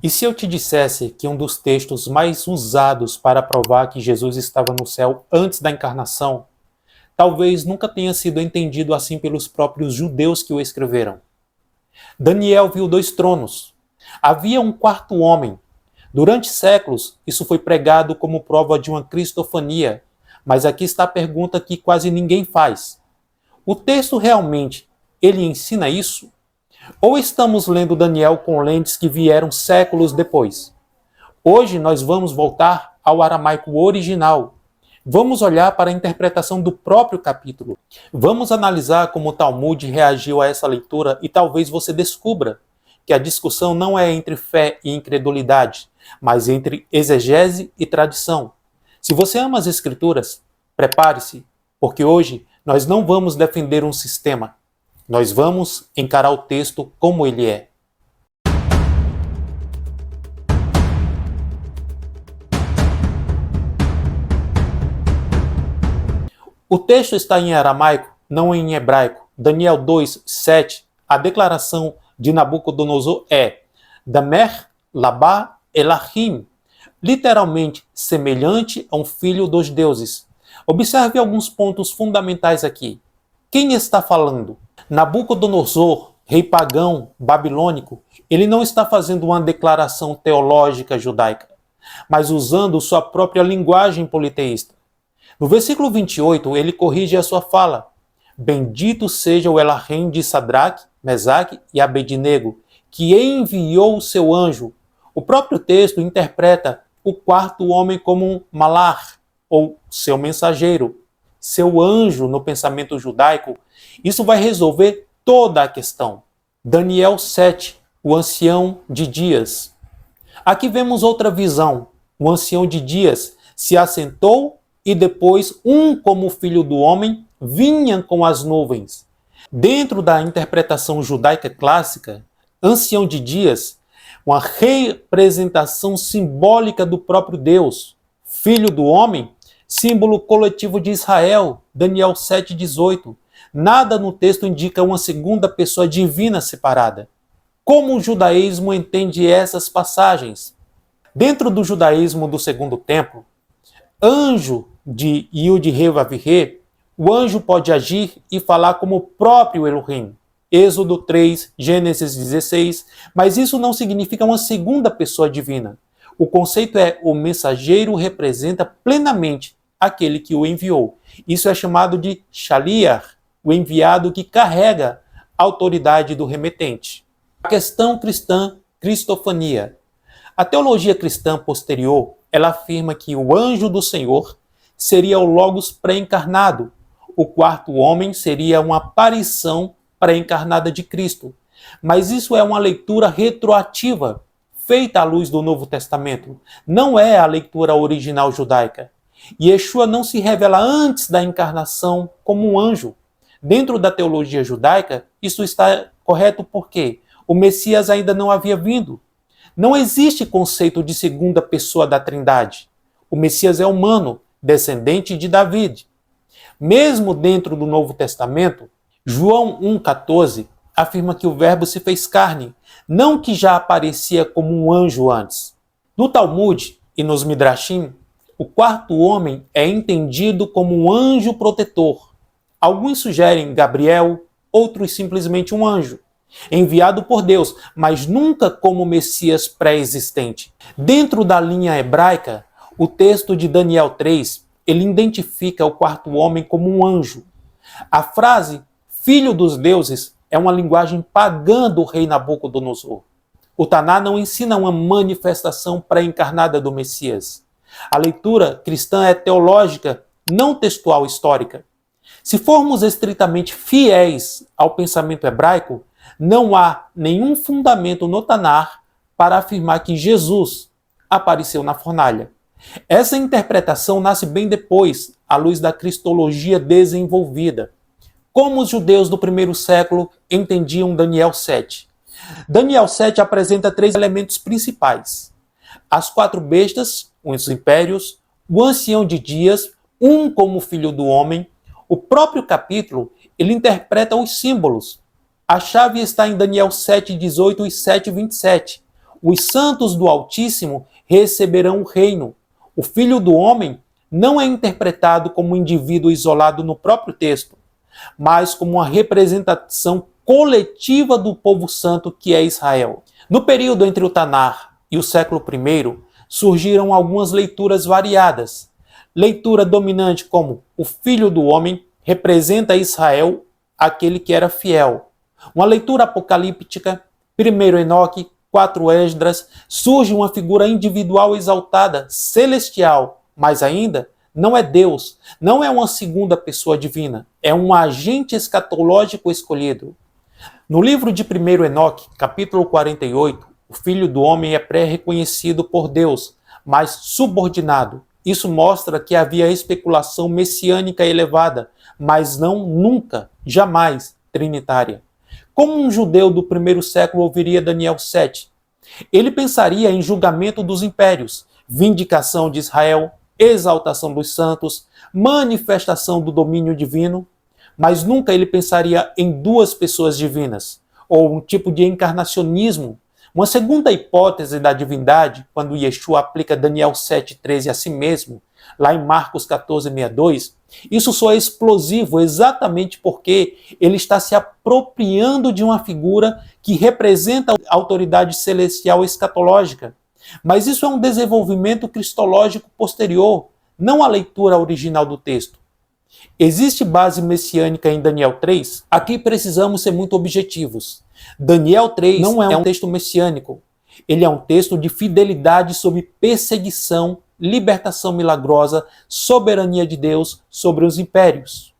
E se eu te dissesse que um dos textos mais usados para provar que Jesus estava no céu antes da encarnação, talvez nunca tenha sido entendido assim pelos próprios judeus que o escreveram. Daniel viu dois tronos. Havia um quarto homem. Durante séculos, isso foi pregado como prova de uma cristofania, mas aqui está a pergunta que quase ninguém faz. O texto realmente, ele ensina isso? Ou estamos lendo Daniel com lentes que vieram séculos depois? Hoje nós vamos voltar ao aramaico original. Vamos olhar para a interpretação do próprio capítulo. Vamos analisar como o Talmud reagiu a essa leitura e talvez você descubra que a discussão não é entre fé e incredulidade, mas entre exegese e tradição. Se você ama as Escrituras, prepare-se, porque hoje nós não vamos defender um sistema, nós vamos encarar o texto como ele é. O texto está em aramaico, não em hebraico. Daniel 2, 7, a declaração de Nabucodonosor é Damer Labá Elahim, literalmente semelhante a um filho dos deuses. Observe alguns pontos fundamentais aqui. Quem está falando? Nabucodonosor, rei pagão babilônico, ele não está fazendo uma declaração teológica judaica, mas usando sua própria linguagem politeísta. No versículo 28, ele corrige a sua fala. Bendito seja o Elohim de Sadraque, Mesaque e Abednego, que enviou o seu anjo. O próprio texto interpreta o quarto homem como um malar, ou seu mensageiro, seu anjo no pensamento judaico. Isso vai resolver toda a questão. Daniel 7, o ancião de dias. Aqui vemos outra visão. O ancião de dias se assentou e depois como filho do homem vinha com as nuvens. Dentro da interpretação judaica clássica, ancião de dias, uma representação simbólica do próprio Deus. Filho do homem, símbolo coletivo de Israel, Daniel 7,18. Nada no texto indica uma segunda pessoa divina separada. Como o judaísmo entende essas passagens? Dentro do judaísmo do Segundo Templo, anjo de Yud-He-Vav-He, o anjo pode agir e falar como o próprio Elohim. Êxodo 3, Gênesis 16, mas isso não significa uma segunda pessoa divina. O conceito é o mensageiro representa plenamente aquele que o enviou. Isso é chamado de Shaliach, o enviado que carrega a autoridade do remetente. A questão cristã, cristofania. A teologia cristã posterior, ela afirma que o anjo do Senhor seria o Logos pré-encarnado. O quarto homem seria uma aparição pré-encarnada de Cristo. Mas isso é uma leitura retroativa, feita à luz do Novo Testamento. Não é a leitura original judaica. Yeshua não se revela antes da encarnação como um anjo. Dentro da teologia judaica, isso está correto porque o Messias ainda não havia vindo. Não existe conceito de segunda pessoa da Trindade. O Messias é humano, descendente de David. Mesmo dentro do Novo Testamento, João 1,14 afirma que o Verbo se fez carne, não que já aparecia como um anjo antes. No Talmud e nos Midrashim, o quarto homem é entendido como um anjo protetor. Alguns sugerem Gabriel, outros simplesmente um anjo, enviado por Deus, mas nunca como Messias pré-existente. Dentro da linha hebraica, o texto de Daniel 3, ele identifica o quarto homem como um anjo. A frase filho dos deuses é uma linguagem pagã do rei Nabucodonosor. O Taná não ensina uma manifestação pré-encarnada do Messias. A leitura cristã é teológica, não textual histórica. Se formos estritamente fiéis ao pensamento hebraico, não há nenhum fundamento no Tanar para afirmar que Jesus apareceu na fornalha. Essa interpretação nasce bem depois, à luz da cristologia desenvolvida. Como os judeus do primeiro século entendiam Daniel 7? Daniel 7 apresenta 3 elementos principais. As 4 bestas, os impérios, o ancião de dias, como filho do homem. O próprio capítulo, ele interpreta os símbolos. A chave está em Daniel 7,18 e 7,27. Os santos do Altíssimo receberão o reino. O Filho do Homem não é interpretado como um indivíduo isolado no próprio texto, mas como uma representação coletiva do povo santo que é Israel. No período entre o Tanar e o século I, surgiram algumas leituras variadas. Leitura dominante como o Filho do Homem representa Israel, aquele que era fiel. Uma leitura apocalíptica, 1 Enoque, 4 Esdras, surge uma figura individual exaltada, celestial, mas ainda não é Deus, não é uma segunda pessoa divina, é um agente escatológico escolhido. No livro de 1 Enoque, capítulo 48, o Filho do Homem é pré-reconhecido por Deus, mas subordinado. Isso mostra que havia especulação messiânica elevada, mas não nunca, jamais trinitária. Como um judeu do primeiro século ouviria Daniel 7? Ele pensaria em julgamento dos impérios, vindicação de Israel, exaltação dos santos, manifestação do domínio divino, mas nunca ele pensaria em duas pessoas divinas, ou um tipo de encarnacionismo. Uma segunda hipótese da divindade, quando Yeshua aplica Daniel 7,13 a si mesmo, lá em Marcos 14,62, isso só é explosivo exatamente porque ele está se apropriando de uma figura que representa a autoridade celestial escatológica. Mas isso é um desenvolvimento cristológico posterior, não a leitura original do texto. Existe base messiânica em Daniel 3? Aqui precisamos ser muito objetivos. Daniel 3 não é um texto messiânico. Ele é um texto de fidelidade sobre perseguição, libertação milagrosa, soberania de Deus sobre os impérios.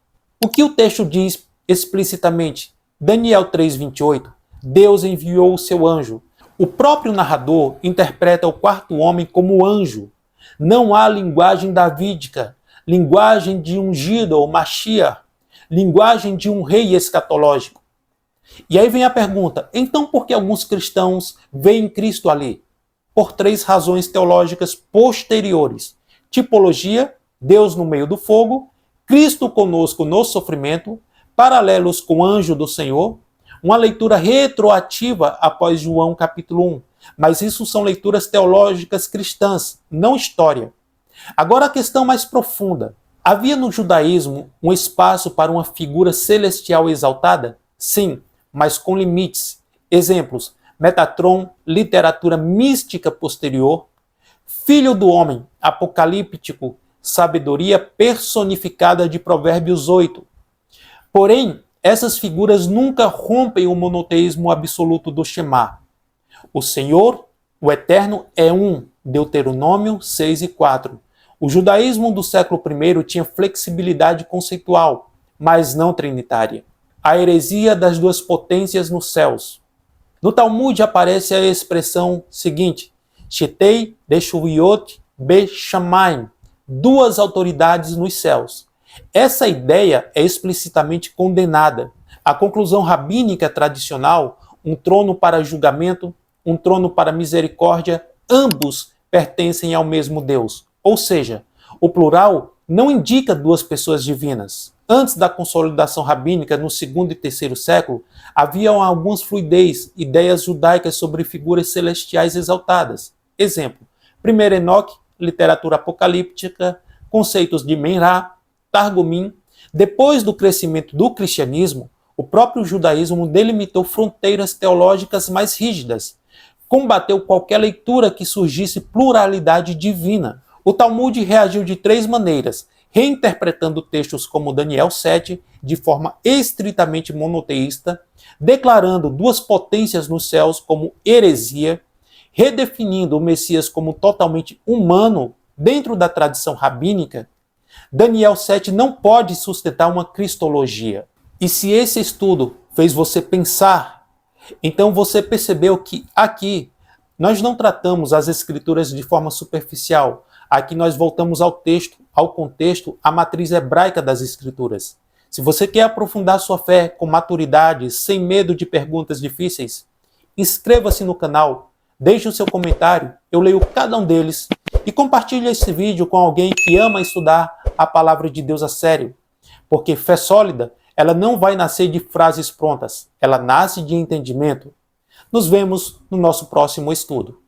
O que o texto diz explicitamente? Daniel 3:28. Deus enviou o seu anjo. O próprio narrador interpreta o quarto homem como anjo. Não há linguagem davídica, linguagem de ungido ou Mashiach, linguagem de um rei escatológico. E aí vem a pergunta, então por que alguns cristãos veem Cristo ali? Por 3 razões teológicas posteriores. Tipologia, Deus no meio do fogo, Cristo conosco no sofrimento, paralelos com o anjo do Senhor, uma leitura retroativa após João capítulo 1. Mas isso são leituras teológicas cristãs, não história. Agora a questão mais profunda. Havia no judaísmo um espaço para uma figura celestial exaltada? Sim, mas com limites. Exemplos, Metatron, literatura mística posterior, Filho do Homem, apocalíptico, sabedoria personificada de Provérbios 8. Porém, essas figuras nunca rompem o monoteísmo absoluto do Shema. O Senhor, o Eterno, é um, Deuteronômio 6:4. O judaísmo do século I tinha flexibilidade conceitual, mas não trinitária. A heresia das duas potências nos céus. No Talmud aparece a expressão seguinte, Shetei Reshuviyot Be-Shamayim, duas autoridades nos céus. Essa ideia é explicitamente condenada. A conclusão rabínica tradicional, um trono para julgamento, um trono para misericórdia, ambos pertencem ao mesmo Deus. Ou seja, o plural não indica duas pessoas divinas. Antes da consolidação rabínica, no segundo e terceiro século, haviam algumas fluidez, ideias judaicas sobre figuras celestiais exaltadas. Exemplo, 1 Enoque, literatura apocalíptica, conceitos de Menrá, Targumim. Depois do crescimento do cristianismo, o próprio judaísmo delimitou fronteiras teológicas mais rígidas, combateu qualquer leitura que surgisse pluralidade divina. O Talmud reagiu de 3 maneiras, reinterpretando textos como Daniel 7 de forma estritamente monoteísta, declarando duas potências nos céus como heresia, redefinindo o Messias como totalmente humano dentro da tradição rabínica. Daniel 7 não pode sustentar uma cristologia. E se esse estudo fez você pensar, então você percebeu que aqui nós não tratamos as escrituras de forma superficial. Aqui nós voltamos ao texto, ao contexto, à matriz hebraica das escrituras. Se você quer aprofundar sua fé com maturidade, sem medo de perguntas difíceis, inscreva-se no canal, deixe o seu comentário, eu leio cada um deles e compartilhe esse vídeo com alguém que ama estudar a palavra de Deus a sério. Porque fé sólida, ela não vai nascer de frases prontas, ela nasce de entendimento. Nos vemos no nosso próximo estudo.